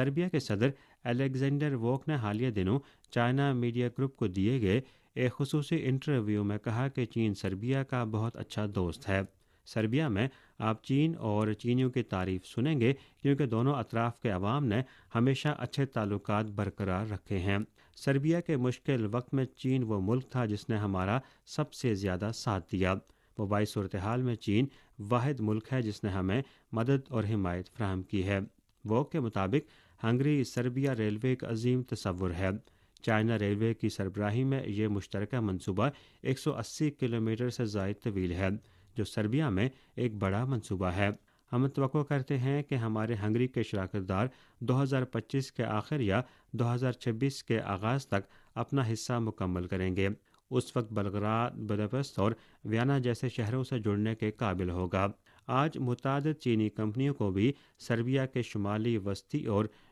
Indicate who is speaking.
Speaker 1: Serbia के सदर Alexander वोक ने हालिया दिनों चाइना मीडिया ग्रुप को दिए गए एक खुसूसी इंटरव्यू में कहा कि चीन सर्बिया का बहुत अच्छा दोस्त है। सर्बिया में आप चीन और चीनियों की तारीफ सुनेंगे क्योंकि दोनों अतराफ के अवाम ने हमेशा अच्छे ताल्लुकात बरकरार रखे हैं। सर्बिया के मुश्किल वक्त में चीन वो मुल्क था जिसने हमारा सबसे ज़्यादा साथ दिया। वबाई सूरत हाल में चीन वाहिद मुल्क है जिसने हमें मदद और हिमायत फराहम की है। वो के मुताबिक हंगरी सर्बिया रेलवे एक अजीम तस्वुर है। चाइना रेलवे की सरबराही में ये मुश्तरका मनसूबा 180 किलोमीटर से ज़ायद तवील है, जो सर्बिया में एक बड़ा मनसूबा है। हम तवक्को करते हैं कि हमारे हंगरी के शराकतदार 2025 के आखिर या 2026 के आगाज़ तक अपना हिस्सा मुकम्मल करेंगे। उस वक्त बलग्राद, बुदापेस्ट और वियना जैसे शहरों से जुड़ने के काबिल होगा। आज मुतादिद चीनी कंपनियों को भी सर्बिया के शुमाली वस्ती और